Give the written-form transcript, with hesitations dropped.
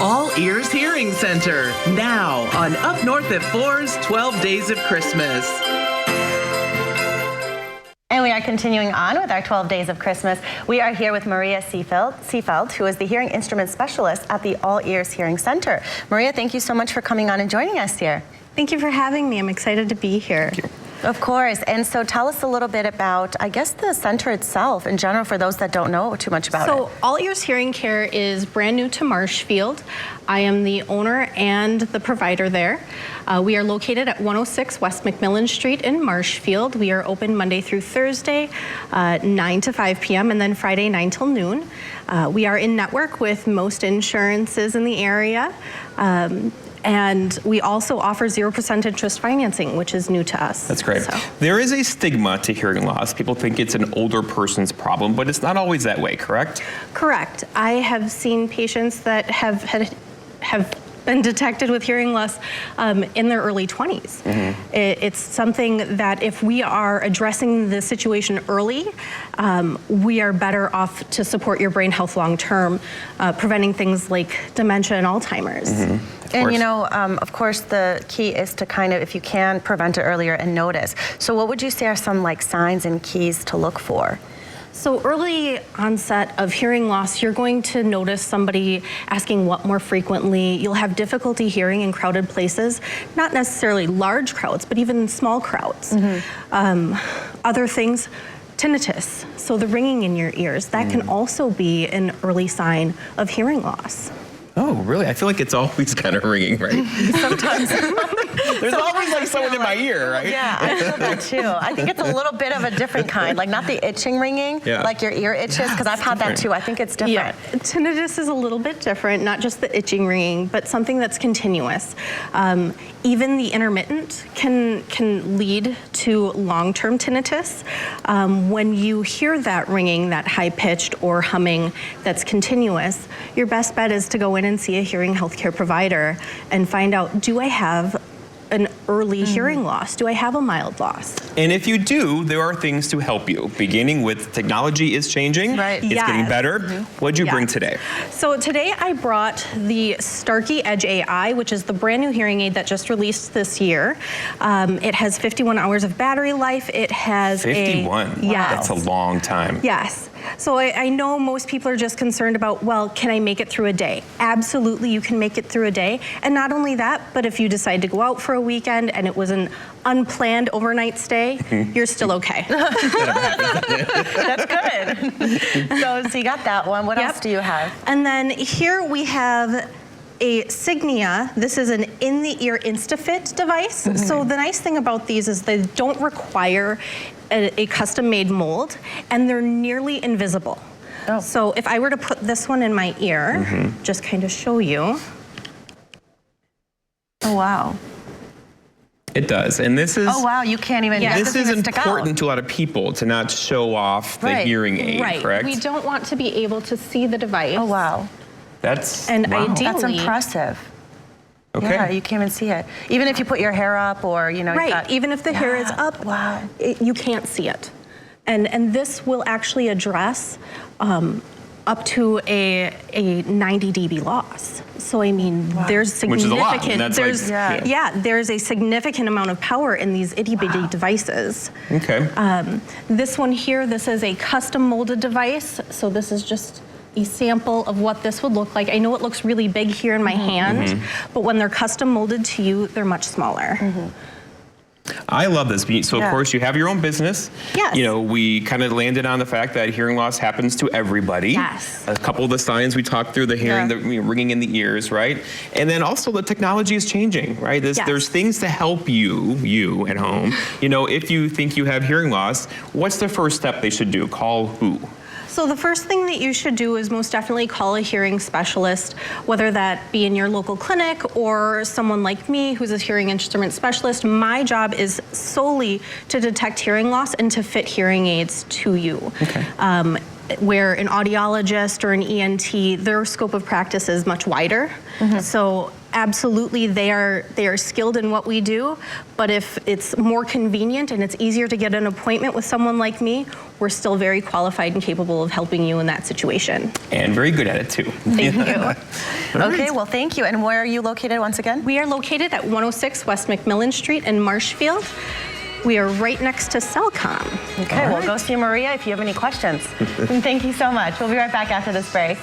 All Ears Hearing Center, now on Up North at 4's 12 Days of Christmas. And we are continuing on with our 12 Days of Christmas. We are here with Maria Seefeld, who is the hearing instrument specialist at the All Ears Hearing Center. Maria, thank you so much for coming on and joining us here. Thank you for having me. I'm excited to be here. Thank you. Of course. And so tell us a little bit about, I guess, the center itself in general for those that don't know too much about it. So All Ears Hearing Care is brand new to Marshfield. I am the owner and the provider there. We are located at 106 West McMillan Street in Marshfield. We are open Monday through Thursday, 9 to 5 p.m. and then Friday 9 till noon. We are in network with most insurances in the area. And we also offer 0% interest financing, which is new to us. That's great. So. There is a stigma to hearing loss. People think it's an older person's problem, but it's not always that way, correct? Correct. I have seen patients that have been detected with hearing loss in their early 20s. Mm-hmm. It's something that if we are addressing the situation early, we are better off to support your brain health long term, preventing things like dementia and Alzheimer's. Mm-hmm. And you know, of course, the key is to kind of, if you can, prevent it earlier and notice. So what would you say are some like signs and keys to look for? So early onset of hearing loss, you're going to notice somebody asking what more frequently. You'll have difficulty hearing in crowded places, not necessarily large crowds, but even small crowds. Mm-hmm. Other things, tinnitus, so the ringing in your ears, that can also be an early sign of hearing loss. Oh, really? I feel like it's always kind of ringing, right? Sometimes. There's always like someone in my ear, right? Yeah, I feel that too. I think it's a little bit of a different kind, like not the itching ringing, like your ear itches, because I've had that too. I think it's different. Yeah, tinnitus is a little bit different, not just the itching ringing, but something that's continuous. Even the intermittent can lead to long-term tinnitus. When you hear that ringing, that high-pitched or humming that's continuous, your best bet is to go in and see a hearing healthcare provider and find out, do I have an early hearing loss? Do I have a mild loss? And if you do, there are things to help you, beginning with technology is changing. Right. It's getting better. What'd you bring Yes. today? So today I brought the Starkey Edge AI, which is the brand new hearing aid that just released this year. It has 51 hours of battery life. It has 51? Yes. That's a long time. Yes. So I know most people are just concerned about, well, can I make it through a day? Absolutely, you can make it through a day. And not only that, but if you decide to go out for a weekend and it was an unplanned overnight stay, you're still okay. That's good. So you got that one. What else do you have? And then here we have a Signia. This is an in-the-ear InstaFit device. So the nice thing about these is they don't require a custom-made mold, and they're nearly invisible. Oh. So if I were to put this one in my ear, just kind of show you. Oh, wow. It does. And this is... Oh, wow. You can't even... Yeah. This is important to a lot of people to not show off the hearing aid, correct? We don't want to be able to see the device. Oh, wow. That's... And wow. ideally... That's impressive. Okay. Yeah, you can't even see it. Even if you put your hair up or, you know... Right, even if the hair is up, you can't see it. And this will actually address up to a 90 dB loss. So I mean, there's significant... Which is a lot. And that's there's, like, there's a significant amount of power in these itty-bitty devices. Okay. This one here, this is a custom molded device. So this is just a sample of what this would look like. I know it looks really big here in my hand, but when they're custom molded to you, they're much smaller. I love this. So of course you have your own business. Yes. You know, we kind of landed on the fact that hearing loss happens to everybody. Yes. A couple of the signs we talked through, the hearing, the ringing in the ears, right? And then also the technology is changing, right? There's things to help you at home. You know, if you think you have hearing loss, what's the first step they should do? Call who? So the first thing that you should do is most definitely call a hearing specialist, whether that be in your local clinic or someone like me who's a hearing instrument specialist. My job is solely to detect hearing loss and to fit hearing aids to you. Okay. where an audiologist or an ENT, their scope of practice is much wider. So absolutely, they are skilled in what we do, but if it's more convenient and it's easier to get an appointment with someone like me, we're still very qualified and capable of helping you in that situation. And very good at it too. Thank you. Okay, well, thank you. And where are you located once again? We are located at 106 West McMillan Street in Marshfield. We are right next to Cellcom. Okay, well, go see Maria if you have any questions. And thank you so much. We'll be right back after this break.